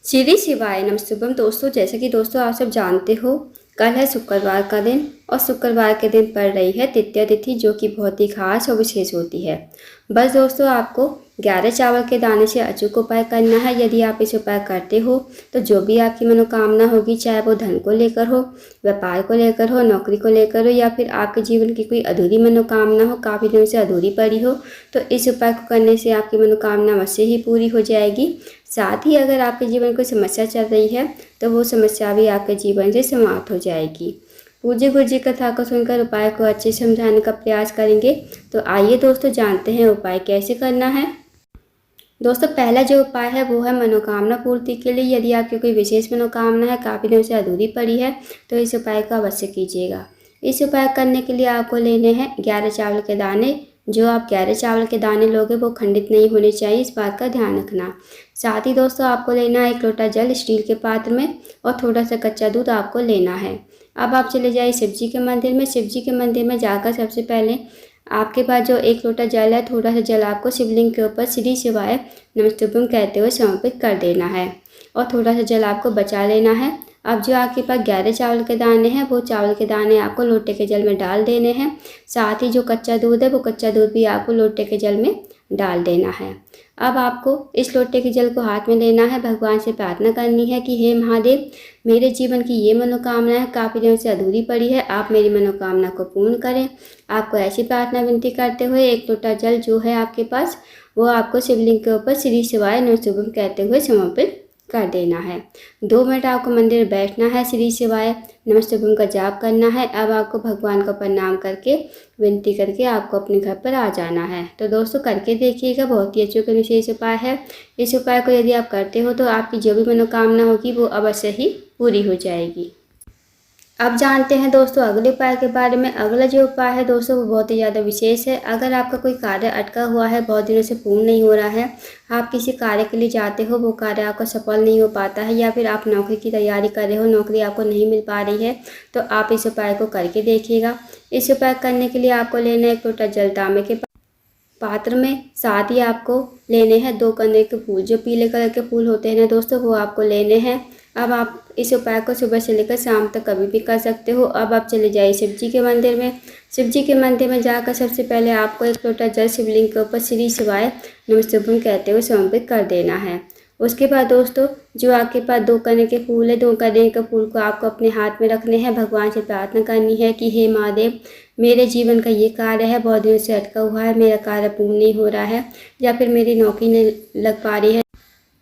श्री शिवाय नमः शुभम। दोस्तों, जैसे कि दोस्तों आप सब जानते हो, कल है शुक्रवार का दिन और शुक्रवार के दिन पड़ रही है तृतीया तिथि, जो कि बहुत ही खास और विशेष होती है। बस दोस्तों, आपको 11 चावल के दाने से अचूक उपाय करना है। यदि आप इस उपाय करते हो तो जो भी आपकी मनोकामना होगी, चाहे वो धन को लेकर हो, व्यापार को लेकर हो, नौकरी को लेकर हो, या फिर आपके जीवन की कोई अधूरी मनोकामना हो, काफ़ी दिनों से अधूरी पड़ी हो, तो इस उपाय को करने से आपकी मनोकामना अवश्य ही पूरी हो जाएगी। साथ ही अगर आपके जीवन कोई समस्या चल रही है तो वो समस्या भी आपके जीवन से समाप्त हो जाएगी। पूज्य गुरु जी कथा को सुनकर उपाय को अच्छे से समझाने का प्रयास करेंगे। तो आइए दोस्तों, जानते हैं उपाय कैसे करना है। दोस्तों, पहला जो उपाय है वो है मनोकामना पूर्ति के लिए। यदि आपकी कोई विशेष मनोकामना है, काफ़ी दिनों से अधूरी पड़ी है, तो इस उपाय को अवश्य कीजिएगा। इस उपाय करने के लिए आपको लेने हैं 11 चावल के दाने। जो आप 11 चावल के दाने लोगे वो खंडित नहीं होने चाहिए, इस बात का ध्यान रखना। साथ ही दोस्तों, आपको लेना है 1 लोटा जल स्टील के पात्र में और थोड़ा सा कच्चा दूध आपको लेना है। अब आप चले जाइए शिव जी के मंदिर में। शिव जी के मंदिर में जाकर सबसे पहले आपके पास जो 1 लोटा जल है, थोड़ा सा जल आपको शिवलिंग के ऊपर श्री शिवाय नमस्तुभ्यम कहते हुए समर्पित कर देना है और थोड़ा सा जल आपको बचा लेना है। अब जो आपके पास 11 चावल के दाने हैं, वो चावल के दाने आपको लोटे के जल में डाल देने हैं। साथ ही जो कच्चा दूध है, वो कच्चा दूध भी आपको लोटे के जल में डाल देना है। अब आपको इस लोटे के जल को हाथ में लेना है, भगवान से प्रार्थना करनी है कि हे महादेव, मेरे जीवन की ये मनोकामना है, काफ़ी दिनों से अधूरी पड़ी है, आप मेरी मनोकामना को पूर्ण करें। आपको ऐसी प्रार्थना विनती करते हुए 1 लोटा जल जो है आपके पास, वो आपको शिवलिंग के ऊपर श्री शिवाय नमस्तुभ्यम कहते हुए समर्पित कर देना है। 2 मिनट आपको मंदिर बैठना है, श्री शिवाय नमस्तुभ्यम का जाप करना है। अब आपको भगवान को प्रणाम करके विनती करके आपको अपने घर पर आ जाना है। तो दोस्तों, करके देखिएगा, बहुत ही अचूक विशेष उपाय है। इस उपाय को यदि आप करते हो तो आपकी जो भी मनोकामना होगी वो अवश्य ही पूरी हो जाएगी। अब जानते हैं दोस्तों अगले उपाय के बारे में। अगला जो उपाय है दोस्तों, वो बहुत ही ज़्यादा विशेष है। अगर आपका कोई कार्य अटका हुआ है, बहुत दिनों से पूर्ण नहीं हो रहा है, आप किसी कार्य के लिए जाते हो, वो कार्य आपका सफल नहीं हो पाता है, या फिर आप नौकरी की तैयारी कर रहे हो, नौकरी आपको नहीं मिल पा रही है, तो आप इस उपाय को करके देखिएगा। इस उपाय करने के लिए आपको लेना है 1 लोटा जल तांबे के पात्र में। साथ ही आपको लेने हैं 2 कनेर के फूल। जो पीले कलर के फूल होते हैं ना दोस्तों, वो आपको लेने हैं। अब आप इस उपाय को सुबह से लेकर शाम तक कभी भी कर सकते हो। अब आप चले जाइए शिव जी के मंदिर में। शिव जी के मंदिर में जाकर सबसे पहले आपको 1 लोटा जल शिवलिंग के ऊपर श्री शिवाय नमस्तुभ्यम कहते हुए समर्पित कर देना है। उसके बाद दोस्तों, जो आपके पास 2 कनेर के फूल है, 2 कनेर के फूल को आपको अपने हाथ में रखने हैं। भगवान से प्रार्थना करनी है कि हे महादेव, मेरे जीवन का ये कार्य है, बहुत दिनों से अटका हुआ है, मेरा कार्य पूर्ण नहीं हो रहा है, या फिर मेरी नौकरी नहीं लग पा रही है।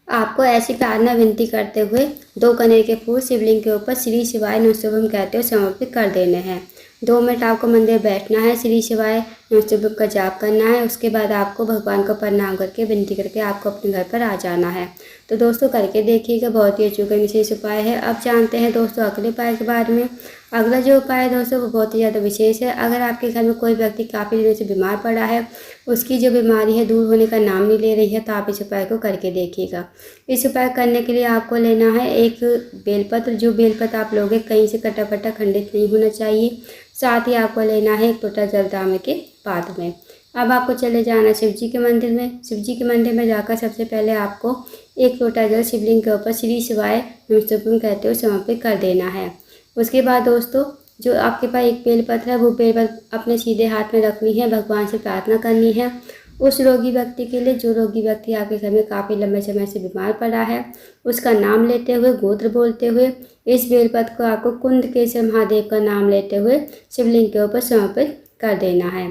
आपको ऐसी प्रार्थना विनती करते हुए 2 कनेर के फूल शिवलिंग के ऊपर श्री शिवाय नमस्तुभ्यम कहते हुए समर्पित कर देने हैं। 2 मिनट आपको मंदिर बैठना है, श्री शिवाय नमस्तुभ्यम का जाप करना है। उसके बाद आपको भगवान को प्रणाम करके विनती करके आपको अपने घर पर आ जाना है। तो दोस्तों, करके देखिएगा, बहुत ही अचूक विशेष उपाय है। अब जानते हैं दोस्तों अगले उपाय के बारे में। अगला जो उपाय है दोस्तों, वो बहुत ही ज़्यादा विशेष है। अगर आपके घर में कोई व्यक्ति काफ़ी दिनों से बीमार पड़ा है, उसकी जो बीमारी है दूर होने का नाम नहीं ले रही है, तो आप इस उपाय को करके देखिएगा। इस उपाय करने के लिए आपको लेना है 1 बेलपत्र। जो बेलपत्र आप लोगे, कहीं से कटा फटा खंडित नहीं होना चाहिए। साथ ही आपको लेना है 1 लोटा जल तांबे के पात्र में। अब आपको चले जाना शिव जी के मंदिर में। शिव जी के मंदिर में जाकर सबसे पहले आपको 1 लोटा जल शिवलिंग के ऊपर श्री शिवाय नमस्तुभ्यम कहते हुए समर्पित कर देना है। उसके बाद दोस्तों, जो आपके पास 1 बेलपत्र है, वो बेलपत्र अपने सीधे हाथ में रखनी है, भगवान से प्रार्थना करनी है उस रोगी व्यक्ति के लिए, जो रोगी व्यक्ति आपके घर में काफ़ी लंबे समय से बीमार पड़ा है। उसका नाम लेते हुए, गोत्र बोलते हुए, इस बेलपत्र को आपको कुंदकेश्वर महादेव का नाम लेते हुए शिवलिंग के ऊपर समर्पित कर देना है।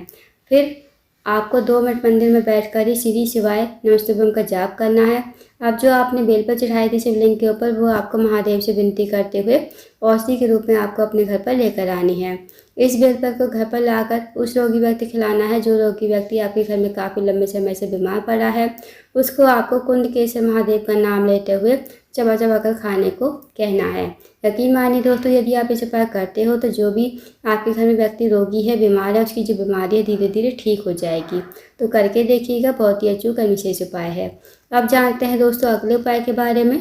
फिर आपको 2 मिनट मंदिर में बैठकर ही श्री शिवाय नमस्तुभ्यम का जाप करना है। अब जो आपने बेलपत्र चढ़ाई थी शिवलिंग के ऊपर, वो आपको महादेव से विनती करते हुए औषधि के रूप में आपको अपने घर पर लेकर आनी है। इस बेलपत्र को घर पर लाकर उस रोगी व्यक्ति खिलाना है, जो रोगी व्यक्ति आपके घर में काफ़ी लंबे समय से बीमार पड़ा है। उसको आपको कुंदकेश्वर महादेव का नाम लेते हुए चबा चबा कर खाने को कहना है। यकीन मानिए दोस्तों, यदि आप इस उपाय करते हो तो जो भी आपके घर में व्यक्ति रोगी है, बीमार है, उसकी जो बीमारी है धीरे धीरे ठीक हो जाएगी। तो करके देखिएगा, बहुत ही अचूक और विशेष उपाय है। अब जानते हैं दोस्तों अगले उपाय के बारे में।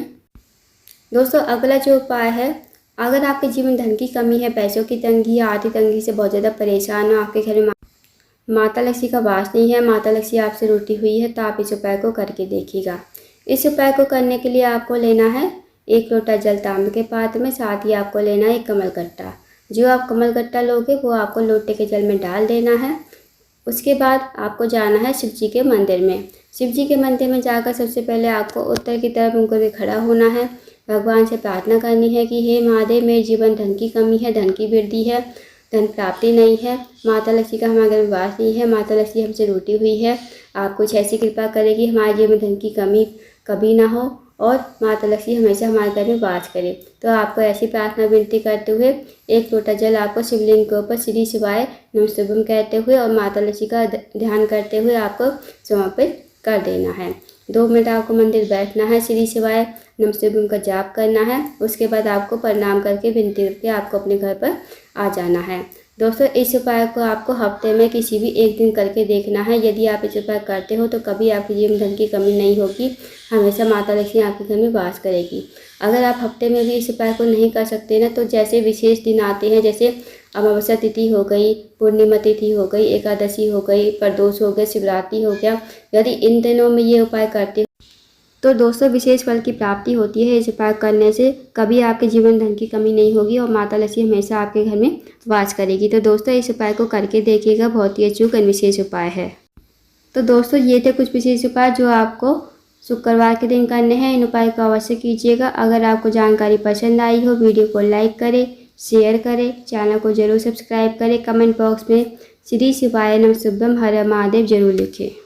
दोस्तों, अगला जो उपाय है, अगर आपके जीवन धन की कमी है, पैसों की तंगी या आर्थिक तंगी से बहुत ज़्यादा परेशान हो, आपके घर में माता लक्ष्मी का वास नहीं है, माता लक्ष्मी आपसे रूठी हुई है, तो आप इस उपाय को करके देखिएगा। इस उपाय को करने के लिए आपको लेना है 1 लोटा जल तांबे के पात्र में, साथ ही आपको लेना है एक कमलगट्टा। जो आप कमलगट्टा लोगे वो आपको लोटे के जल में डाल देना है। उसके बाद आपको जाना है शिव जी के मंदिर में। शिव जी के मंदिर में जाकर सबसे पहले आपको उत्तर की तरफ मुँह करके खड़ा होना है। भगवान से प्रार्थना करनी है कि हे महादेव, मेरे जीवन धन की कमी है, धन की वृद्धि है, धन प्राप्ति नहीं है, माता लक्ष्मी का हमारे घर में वास नहीं है, माता लक्ष्मी हमसे रूठी हुई है, आप कुछ ऐसी कृपा करें कि हमारे जीवन में धन की कमी कभी ना हो और माता लक्ष्मी हमेशा हमारे घर में वास करे। तो आपको ऐसी प्रार्थना विनती करते हुए 1 लोटा जल आपको शिवलिंग के ऊपर श्री शिवाय नमस्तुभ्यम कहते हुए और माता लक्ष्मी का ध्यान करते हुए आपको समर्पित कर देना है। 2 मिनट आपको मंदिर बैठना है, श्री शिवाय नमस्तुभ्यम का जाप करना है। उसके बाद आपको प्रणाम करके विनती करके आपको अपने घर पर आ जाना है। दोस्तों, इस उपाय को आपको हफ्ते में किसी भी एक दिन करके देखना है। यदि आप इस उपाय करते हो तो कभी आपके जीवन धन की कमी नहीं होगी, हमेशा माता लक्ष्मी आपके घर में वास करेगी। अगर आप हफ्ते में भी इस उपाय को नहीं कर सकते ना, तो जैसे विशेष दिन आते हैं, जैसे अमावस्या तिथि हो गई, पूर्णिमा तिथि हो गई, एकादशी हो गई, प्रदोष हो गए, शिवरात्रि हो गया, यदि इन दिनों में ये उपाय करते हो तो दोस्तों विशेष फल की प्राप्ति होती है। इस उपाय करने से कभी आपके जीवन धन की कमी नहीं होगी और माता लक्ष्मी हमेशा आपके घर में वास करेगी। तो दोस्तों इस उपाय को करके देखिएगा, बहुत ही अचूक और विशेष उपाय है। तो दोस्तों ये थे कुछ विशेष उपाय जो आपको शुक्रवार के दिन करने हैं। इन उपाय को अवश्य कीजिएगा। अगर आपको जानकारी पसंद आई हो, वीडियो को लाइक करें, शेयर करें, चैनल को जरूर सब्सक्राइब करें, कमेंट बॉक्स में श्री शिवाय नमस्तुभ्यम हर हर महादेव जरूर लिखें।